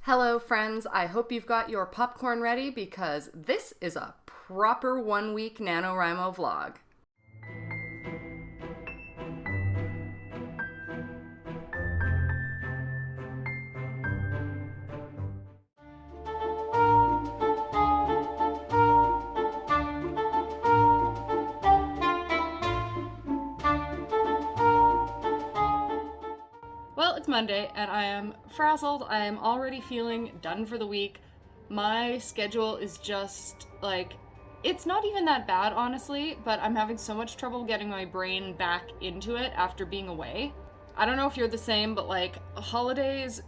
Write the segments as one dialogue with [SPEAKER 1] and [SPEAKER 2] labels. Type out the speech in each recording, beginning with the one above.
[SPEAKER 1] Hello friends, I hope you've got your popcorn ready because this is a proper 1-week NaNoWriMo vlog. Well, it's Monday and I am frazzled. I am already feeling done for the week. My schedule is just it's not even that bad, honestly, but I'm having so much trouble getting my brain back into it after being away. I don't know if you're the same, but holidays,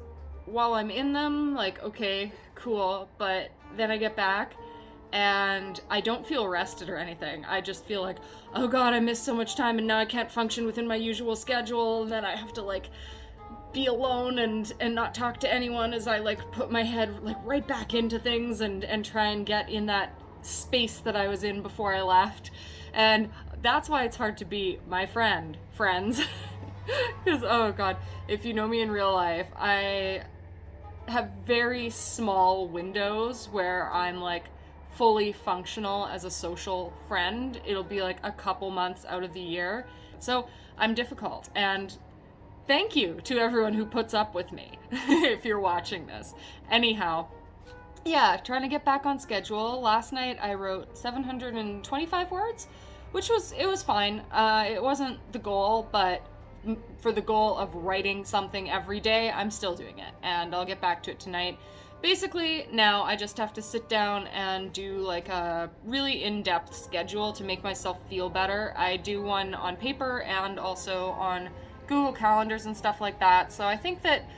[SPEAKER 1] while I'm in them, okay, cool, but then I get back and I don't feel rested or anything. I just feel like, oh god, I missed so much time and now I can't function within my usual schedule, and then I have to be alone and not talk to anyone as I put my head right back into things and try and get in that space that I was in before I left. And that's why it's hard to be my friends. Because oh god, if you know me in real life, I have very small windows where I'm fully functional as a social friend. It'll be a couple months out of the year. So I'm difficult, and thank you to everyone who puts up with me if you're watching this. Anyhow, yeah, trying to get back on schedule. Last night I wrote 725 words, which was fine. It wasn't the goal, but for the goal of writing something every day, I'm still doing it, and I'll get back to it tonight. Basically, now I just have to sit down and do a really in-depth schedule to make myself feel better. I do one on paper and also on Google Calendars and stuff like that. So I think that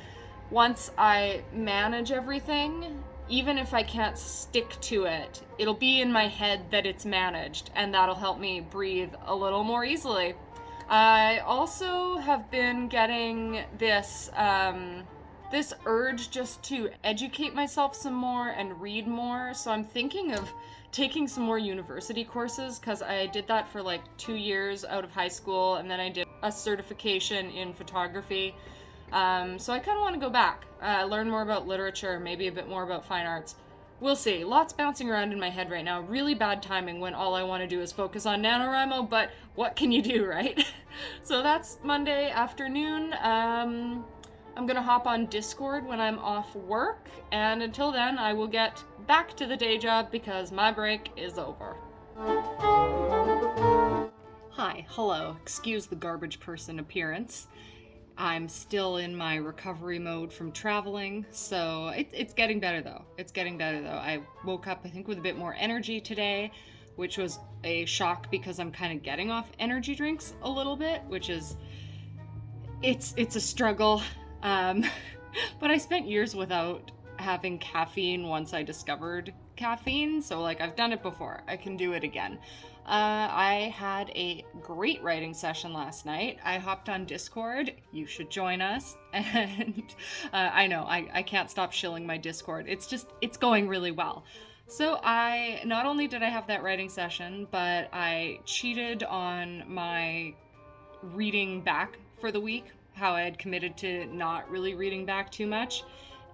[SPEAKER 1] once I manage everything, even if I can't stick to it, it'll be in my head that it's managed, and that'll help me breathe a little more easily. I also have been getting this urge just to educate myself some more and read more. So I'm thinking of taking some more university courses, because I did that for 2 years out of high school, and then I did a certification in photography. So I kind of want to go back, learn more about literature, maybe a bit more about fine arts. We'll see. Lots bouncing around in my head right now. Really bad timing when all I want to do is focus on NaNoWriMo, but what can you do, right? So that's Monday afternoon. I'm gonna hop on Discord when I'm off work, and until then I will get back to the day job because my break is over. Hi, hello, excuse the garbage person appearance. I'm still in my recovery mode from traveling, so it's getting better though. I woke up, I think, with a bit more energy today, which was a shock because I'm kind of getting off energy drinks a little bit, which is, it's a struggle. But I spent years without having caffeine once I discovered caffeine, so I've done it before. I can do it again. I had a great writing session last night. I hopped on Discord. You should join us. And I know, I can't stop shilling my Discord. It's going really well. So not only did I have that writing session, but I cheated on my reading back for the week, how I had committed to not really reading back too much.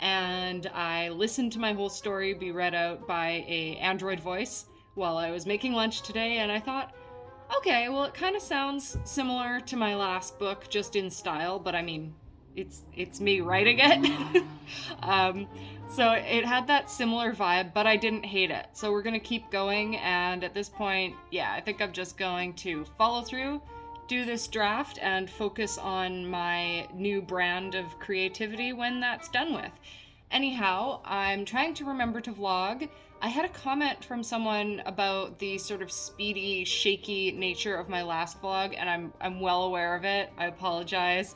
[SPEAKER 1] And I listened to my whole story be read out by a android voice while I was making lunch today, and I thought, okay, well, it kind of sounds similar to my last book, just in style, but I mean, it's me writing it. So it had that similar vibe, but I didn't hate it. So we're gonna keep going, and at this point, yeah, I think I'm just going to follow through, do this draft, and focus on my new brand of creativity when that's done with. Anyhow, I'm trying to remember to vlog. I had a comment from someone about the sort of speedy, shaky nature of my last vlog, and I'm well aware of it. I apologize.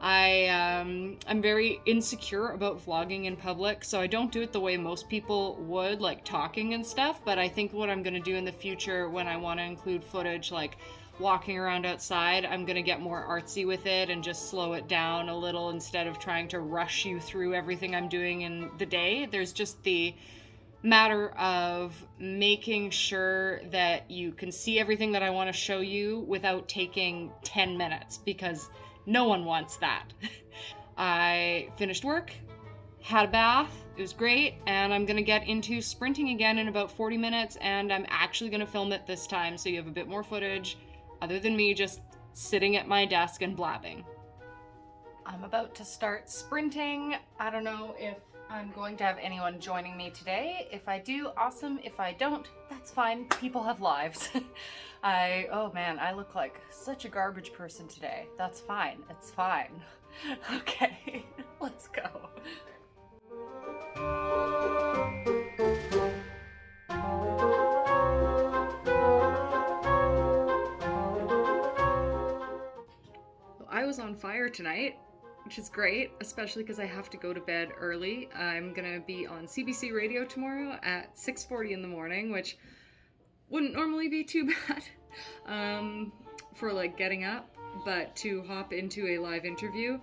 [SPEAKER 1] I'm very insecure about vlogging in public, so I don't do it the way most people would, talking and stuff, but I think what I'm gonna do in the future when I want to include footage walking around outside, I'm gonna get more artsy with it and just slow it down a little instead of trying to rush you through everything I'm doing in the day. There's just the matter of making sure that you can see everything that I want to show you without taking 10 minutes, because no one wants that. I finished work, had a bath. It was great, and I'm gonna get into sprinting again in about 40 minutes, and I'm actually gonna film it this time so you have a bit more footage other than me just sitting at my desk and blabbing. I'm about to start sprinting. I don't know if I'm going to have anyone joining me today. If I do, awesome. If I don't, that's fine. People have lives. Oh man, I look like such a garbage person today. That's fine. It's fine. Okay, let's go. I was on fire tonight, which is great, especially because I have to go to bed early. I'm gonna be on CBC radio tomorrow at 6:40 in the morning, which wouldn't normally be too bad for like getting up, but to hop into a live interview,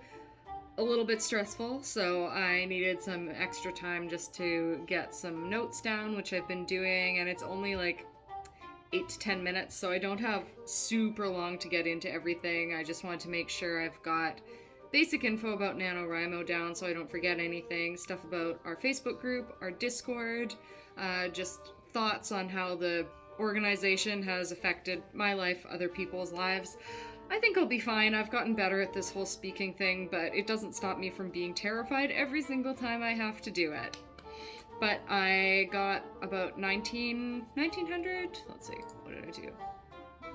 [SPEAKER 1] a little bit stressful, so I needed some extra time just to get some notes down, which I've been doing, and it's only like 8 to 10 minutes, so I don't have super long to get into everything. I just want to make sure I've got basic info about NaNoWriMo down so I don't forget anything, stuff about our Facebook group, our Discord, just thoughts on how the organization has affected my life, other people's lives. I think I'll be fine. I've gotten better at this whole speaking thing, but it doesn't stop me from being terrified every single time I have to do it. But I got about 1900, let's see, what did I do?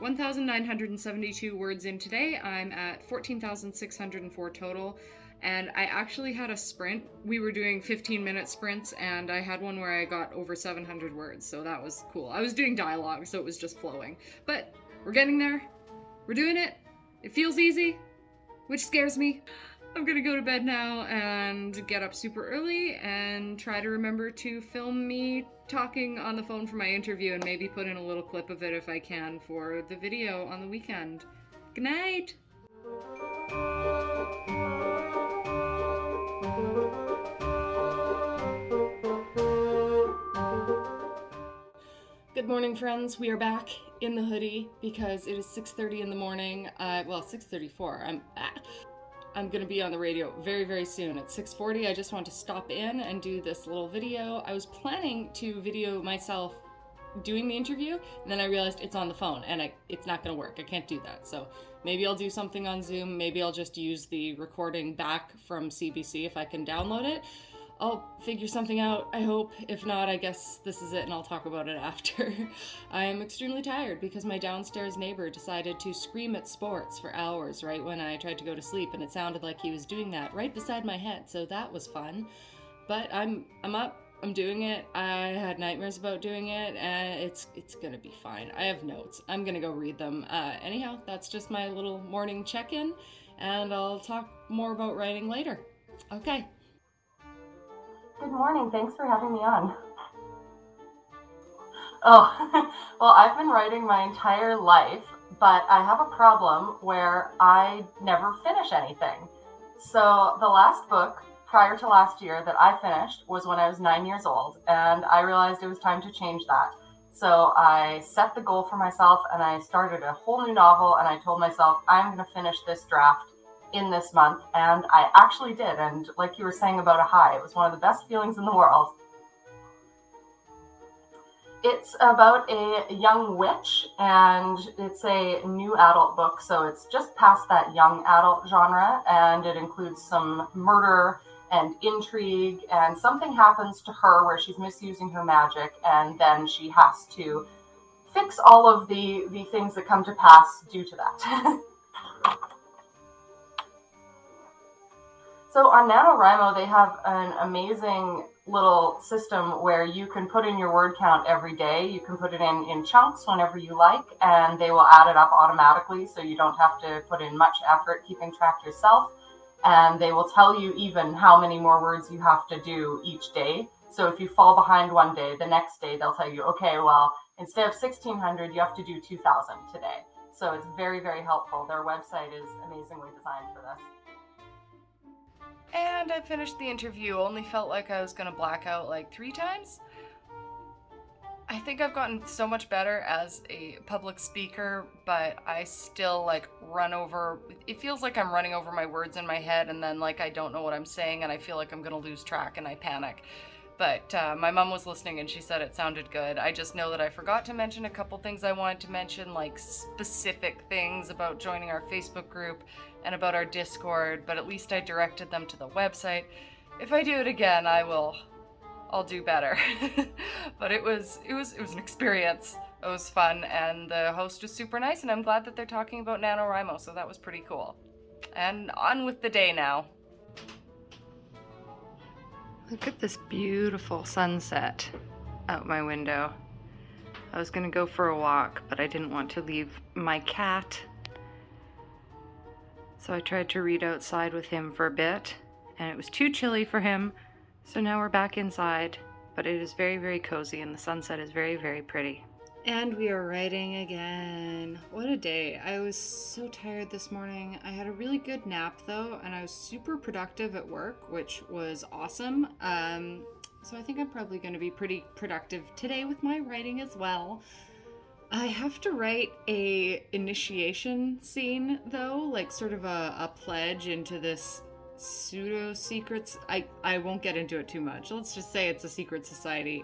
[SPEAKER 1] 1,972 words in today. I'm at 14,604 total, and I actually had a sprint. We were doing 15-minute sprints, and I had one where I got over 700 words, so that was cool. I was doing dialogue, so it was just flowing. But we're getting there. We're doing it. It feels easy, which scares me. I'm gonna go to bed now and get up super early and try to remember to film me talking on the phone for my interview and maybe put in a little clip of it if I can for the video on the weekend. Good night! Good morning, friends. We are back in the hoodie because it is 6:30 in the morning. 6:34. I'm gonna be on the radio very, very soon. At 6:40, I just want to stop in and do this little video. I was planning to video myself doing the interview, and then I realized it's on the phone, and it's not gonna work. I can't do that. So maybe I'll do something on Zoom. Maybe I'll just use the recording back from CBC if I can download it. I'll figure something out, I hope. If not, I guess this is it and I'll talk about it after. I am extremely tired because my downstairs neighbor decided to scream at sports for hours right when I tried to go to sleep, and it sounded like he was doing that right beside my head, so that was fun. But I'm up, I'm doing it. I had nightmares about doing it, and it's gonna be fine. I have notes. I'm gonna go read them. Anyhow, that's just my little morning check-in, and I'll talk more about writing later. Okay.
[SPEAKER 2] Good morning. Thanks for having me on. Oh, well, I've been writing my entire life, but I have a problem where I never finish anything. So the last book prior to last year that I finished was when I was 9 years old, and I realized it was time to change that. So I set the goal for myself, and I started a whole new novel, and I told myself, I'm going to finish this draft in this month, and I actually did. And like you were saying about a high, it was one of the best feelings in the world. It's about a young witch, and it's a new adult book, so it's just past that young adult genre, and it includes some murder and intrigue, and something happens to her where she's misusing her magic, and then she has to fix all of the things that come to pass due to that. So on NaNoWriMo, they have an amazing little system where you can put in your word count every day. You can put it in chunks whenever you like, and they will add it up automatically, so you don't have to put in much effort keeping track yourself. And they will tell you even how many more words you have to do each day. So if you fall behind one day, the next day they'll tell you, okay, well, instead of 1,600, you have to do 2,000 today. So it's very, very helpful. Their website is amazingly designed for this.
[SPEAKER 1] And I finished the interview. Only felt like I was gonna black out like 3 times. I think I've gotten so much better as a public speaker, but I still like run over. It feels like I'm running over my words in my head, and then like I don't know what I'm saying, and I feel like I'm gonna lose track, and I panic. But my mom was listening and she said it sounded good. I just know that I forgot to mention a couple things I wanted to mention, like specific things about joining our Facebook group and about our Discord, but at least I directed them to the website. If I do it again, I'll do better. But it was an experience. It was fun, and the host was super nice, and I'm glad that they're talking about NaNoWriMo, so that was pretty cool. And on with the day now. Look at this beautiful sunset out my window. I was gonna go for a walk, but I didn't want to leave my cat. So I tried to read outside with him for a bit, and it was too chilly for him, so now we're back inside. But it is very, very cozy, and the sunset is very, very pretty. And we are writing again. What a day. I was so tired this morning. I had a really good nap though, and I was super productive at work, which was awesome. So I think I'm probably going to be pretty productive today with my writing as well. I have to write a initiation scene though, like sort of a pledge into this pseudo secrets. I won't get into it too much. Let's just say it's a secret society.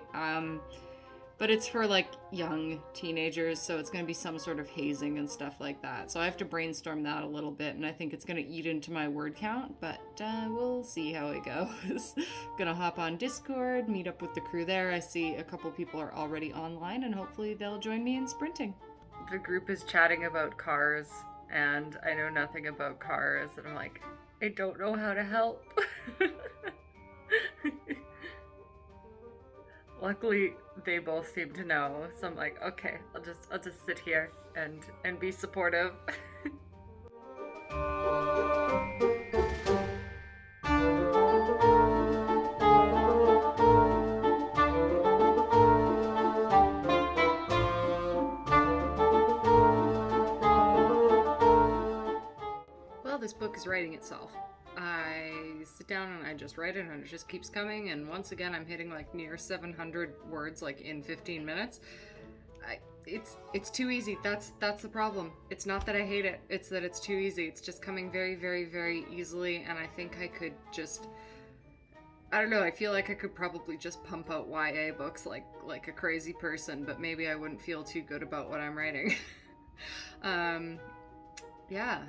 [SPEAKER 1] But it's for like young teenagers, so it's going to be some sort of hazing and stuff like that. So I have to brainstorm that a little bit, and I think it's going to eat into my word count, but we'll see how it goes. Gonna hop on Discord, meet up with the crew there. I see a couple people are already online, and hopefully they'll join me in sprinting. The group is chatting about cars, and I know nothing about cars, and I'm like, I don't know how to help. Luckily, they both seem to know, so I'm like, okay, I'll just sit here and be supportive. Well, this book is writing itself. I sit down and I just write it, and it just keeps coming, and once again I'm hitting like near 700 words like in 15 minutes. It's too easy. That's the problem. It's not that I hate it, it's that it's too easy. It's just coming very, very, very easily, and I think I could just, I don't know, I feel like I could probably just pump out YA books like a crazy person, but maybe I wouldn't feel too good about what I'm writing. Yeah,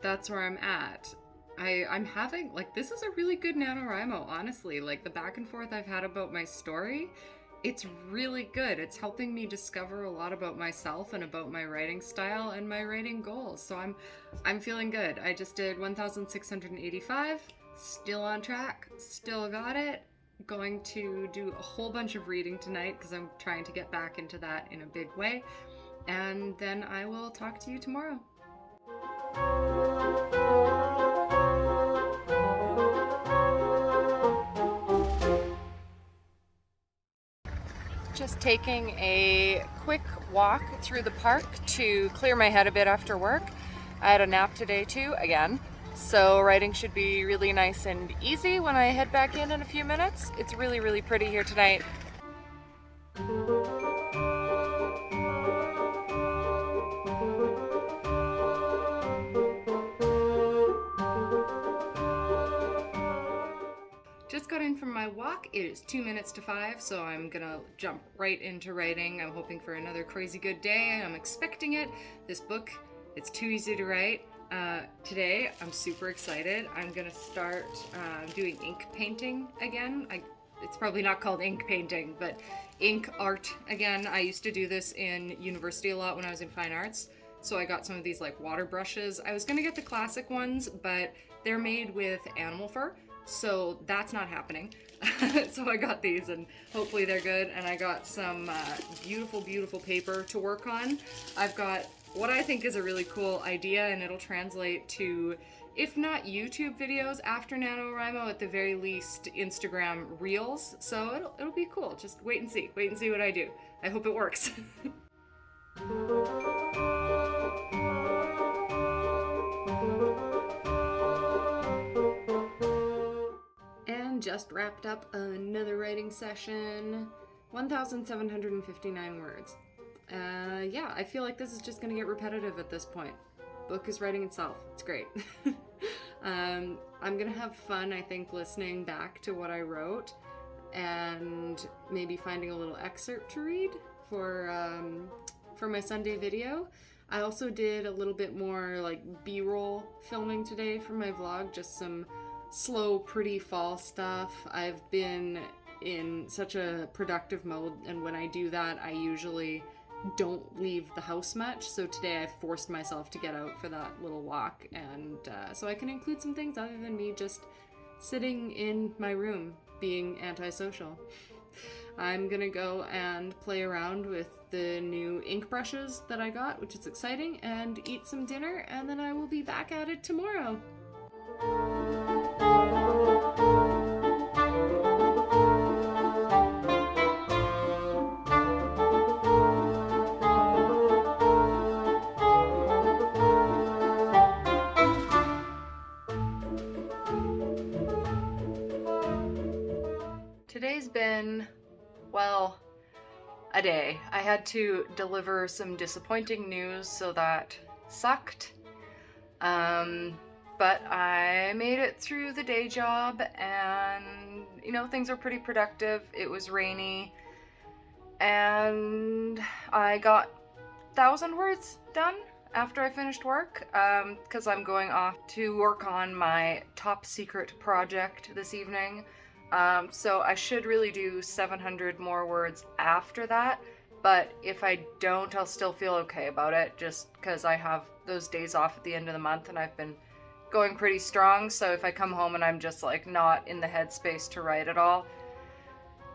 [SPEAKER 1] that's where I'm at. I'm having, like, this is a really good NaNoWriMo, honestly. Like, the back and forth I've had about my story, it's really good. It's helping me discover a lot about myself and about my writing style and my writing goals. So I'm feeling good. I just did 1,685, still on track, still got it. Going to do a whole bunch of reading tonight because I'm trying to get back into that in a big way. And then I will talk to you tomorrow. Just taking a quick walk through the park to clear my head a bit after work. I had a nap today too, again, so writing should be really nice and easy when I head back in a few minutes. It's really, really pretty here tonight. Just got in from my walk. It is 2 minutes to 5, so I'm gonna jump right into writing. I'm hoping for another crazy good day. I'm expecting it. This book, it's too easy to write. Today, I'm super excited. I'm gonna start doing ink painting again. It's probably not called ink painting, but ink art again. I used to do this in university a lot when I was in fine arts. So I got some of these like water brushes. I was gonna get the classic ones, but they're made with animal fur. So that's not happening. So I got these and hopefully they're good. And I got some beautiful, beautiful paper to work on. I've got what I think is a really cool idea, and it'll translate to, if not YouTube videos after NaNoWriMo, at the very least Instagram Reels. So it'll be cool. Just wait and see what I do. I hope it works. And just wrapped up another writing session. 1,759 words. Yeah, I feel like this is just gonna get repetitive at this point. Book is writing itself. It's great. I'm gonna have fun, I think, listening back to what I wrote. and maybe finding a little excerpt to read for my Sunday video. I also did a little bit more like B-roll filming today for my vlog, just some slow, pretty fall stuff. I've been in such a productive mode, and when I do that, I usually don't leave the house much. So today I forced myself to get out for that little walk, and so I can include some things other than me just sitting in my room being antisocial. I'm gonna go and play around with the new ink brushes that I got, which is exciting, and eat some dinner, and then I will be back at it tomorrow. Today's been, well, a day. I had to deliver some disappointing news, so that sucked. But I made it through the day job, and, things were pretty productive. It was rainy, and I got 1,000 words done after I finished work, because I'm going off to work on my top secret project this evening. So I should really do 700 more words after that, but if I don't, I'll still feel okay about it, just because I have those days off at the end of the month and I've been going pretty strong. So if I come home and I'm just like not in the headspace to write at all,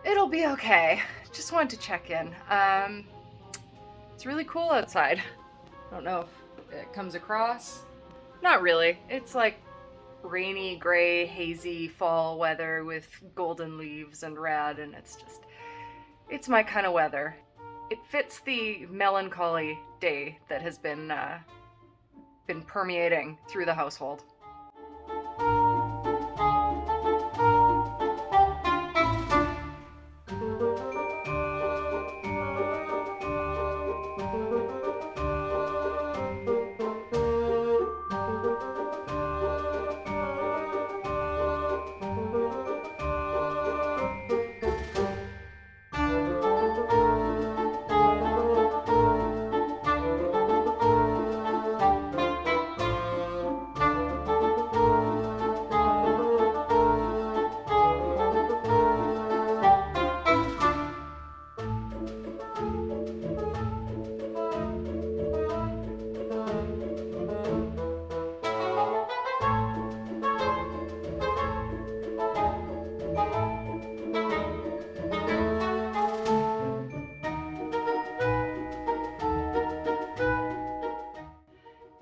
[SPEAKER 1] it'll be okay. Just wanted to check in. It's really cool outside. I don't know if it comes across. Not really. It's like rainy, gray, hazy fall weather with golden leaves and red, and it's my kind of weather. It fits the melancholy day that has been permeating through the household.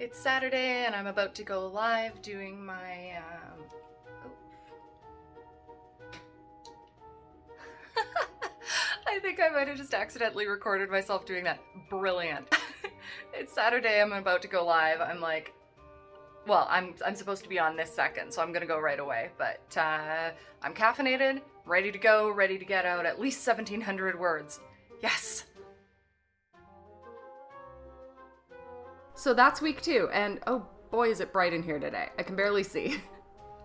[SPEAKER 1] It's Saturday and I'm about to go live doing my, I think I might have just accidentally recorded myself doing that. Brilliant. It's Saturday, I'm about to go live. I'm like, well, I'm supposed to be on this second, so I'm gonna go right away, but I'm caffeinated, ready to go, ready to get out at least 1,700 words. Yes! So that's week 2, and oh boy is it bright in here today. I can barely see.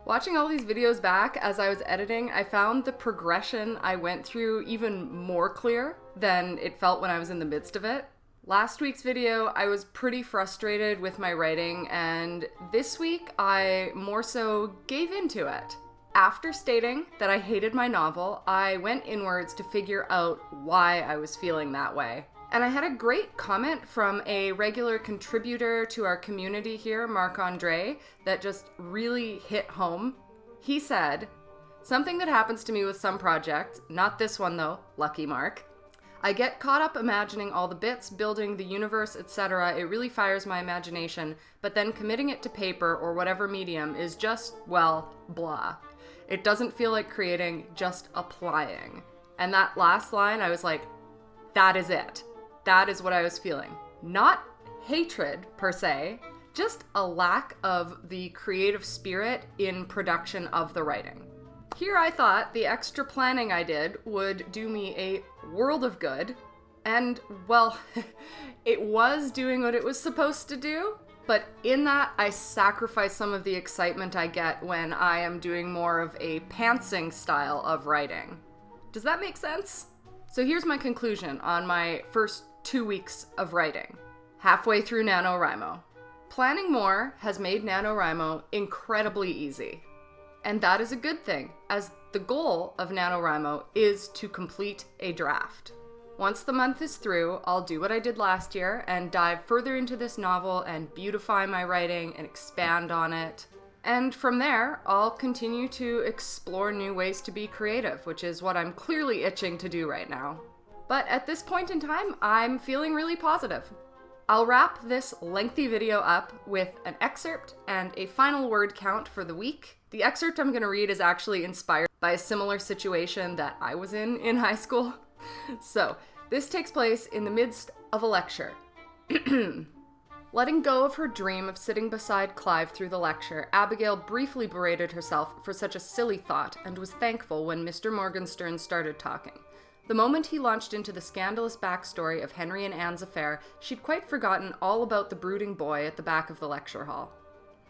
[SPEAKER 1] Watching all these videos back as I was editing, I found the progression I went through even more clear than it felt when I was in the midst of it. Last week's video, I was pretty frustrated with my writing, and this week I more so gave into it. After stating that I hated my novel, I went inwards to figure out why I was feeling that way. And I had a great comment from a regular contributor to our community here, Marc-Andre, that just really hit home. He said, "Something that happens to me with some projects, not this one though, lucky Mark. I get caught up imagining all the bits, building the universe, etc. It really fires my imagination, but then committing it to paper or whatever medium is just, well, blah. It doesn't feel like creating, just applying." And that last line, I was like, that is it. That is what I was feeling. Not hatred, per se, just a lack of the creative spirit in production of the writing. Here I thought the extra planning I did would do me a world of good, and, well, it was doing what it was supposed to do, but in that I sacrificed some of the excitement I get when I am doing more of a pantsing style of writing. Does that make sense? So here's my conclusion on my first 2 weeks of writing. Halfway through NaNoWriMo. Planning more has made NaNoWriMo incredibly easy. And that is a good thing, as the goal of NaNoWriMo is to complete a draft. Once the month is through, I'll do what I did last year and dive further into this novel and beautify my writing and expand on it. And from there, I'll continue to explore new ways to be creative, which is what I'm clearly itching to do right now. But at this point in time, I'm feeling really positive. I'll wrap this lengthy video up with an excerpt and a final word count for the week. The excerpt I'm going to read is actually inspired by a similar situation that I was in high school. So, this takes place in the midst of a lecture. Letting go of her dream of sitting beside Clive through the lecture, Abigail briefly berated herself for such a silly thought and was thankful when Mr. Morgenstern started talking. The moment he launched into the scandalous backstory of Henry and Anne's affair, she'd quite forgotten all about the brooding boy at the back of the lecture hall.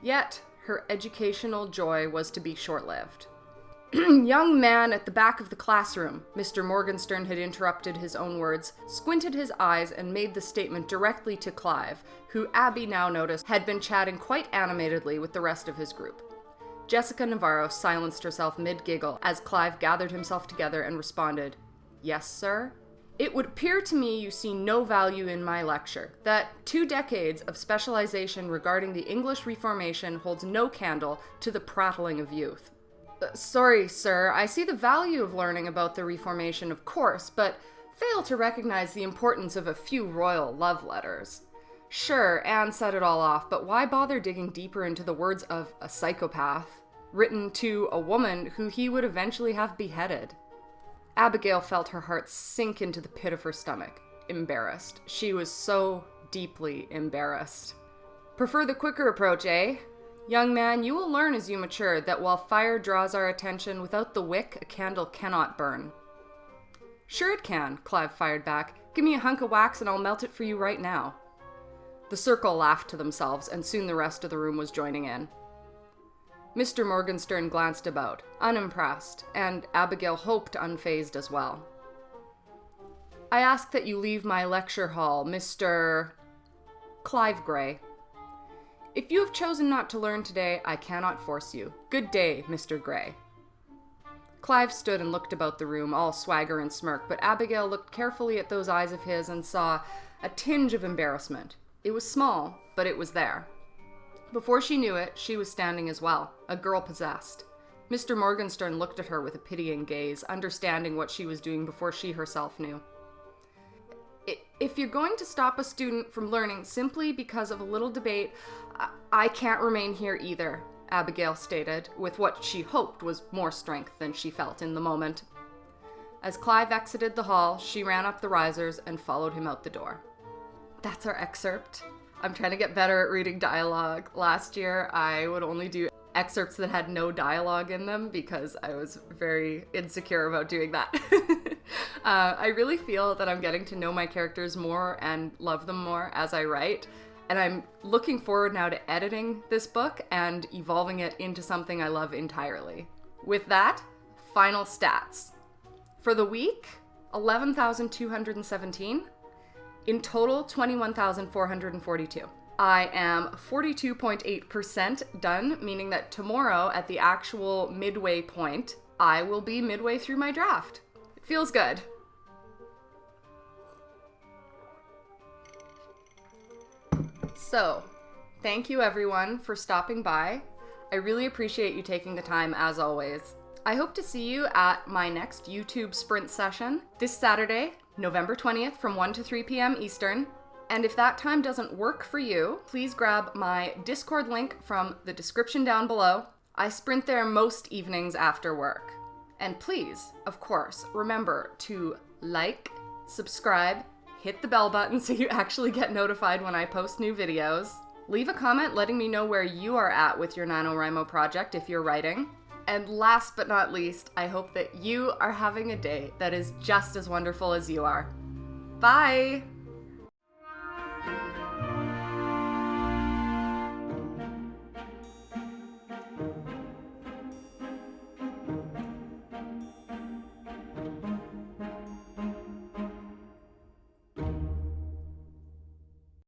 [SPEAKER 1] Yet, her educational joy was to be short-lived. Young man at the back of the classroom, Mr. Morgenstern had interrupted his own words, squinted his eyes and made the statement directly to Clive, who Abby now noticed had been chatting quite animatedly with the rest of his group. Jessica Navarro silenced herself mid-giggle as Clive gathered himself together and responded, "Yes, sir? It would appear to me you see no value in my lecture, that 2 decades of specialization regarding the English Reformation holds no candle to the prattling of youth." Sorry, sir, I see the value of learning about the Reformation, of course, but fail to recognize the importance of a few royal love letters. Sure, Anne set it all off, but why bother digging deeper into the words of a psychopath, written to a woman who he would eventually have beheaded? Abigail felt her heart sink into the pit of her stomach, embarrassed. She was so deeply embarrassed. Prefer the quicker approach, eh? Young man, you will learn as you mature that while fire draws our attention, without the wick, a candle cannot burn. Sure it can, Clive fired back. Give me a hunk of wax and I'll melt it for you right now. The circle laughed to themselves, and soon the rest of the room was joining in. Mr. Morgenstern glanced about, unimpressed, and Abigail hoped unfazed as well. I ask that you leave my lecture hall, Mr. Clive Gray. If you have chosen not to learn today, I cannot force you. Good day, Mr. Gray. Clive stood and looked about the room, all swagger and smirk, but Abigail looked carefully at those eyes of his and saw a tinge of embarrassment. It was small, but it was there. Before she knew it, she was standing as well, a girl possessed. Mr. Morgenstern looked at her with a pitying gaze, understanding what she was doing before she herself knew. If you're going to stop a student from learning simply because of a little debate, I can't remain here either, Abigail stated, with what she hoped was more strength than she felt in the moment. As Clive exited the hall, she ran up the risers and followed him out the door. That's our excerpt. I'm trying to get better at reading dialogue. Last year, I would only do excerpts that had no dialogue in them because I was very insecure about doing that. I really feel that I'm getting to know my characters more and love them more as I write, and I'm looking forward now to editing this book and evolving it into something I love entirely. With that, final stats. For the week, 11,217. In total, 21,442. I am 42.8% done, meaning that tomorrow at the actual midway point, I will be midway through my draft. It feels good. So, thank you everyone for stopping by. I really appreciate you taking the time as always. I hope to see you at my next YouTube Sprint session this Saturday, November 20th from 1 to 3 p.m. Eastern. And if that time doesn't work for you, please grab my Discord link from the description down below. I sprint there most evenings after work. And please, of course, remember to like, subscribe, hit the bell button so you actually get notified when I post new videos. Leave a comment letting me know where you are at with your NaNoWriMo project if you're writing. And last but not least, I hope that you are having a day that is just as wonderful as you are. Bye!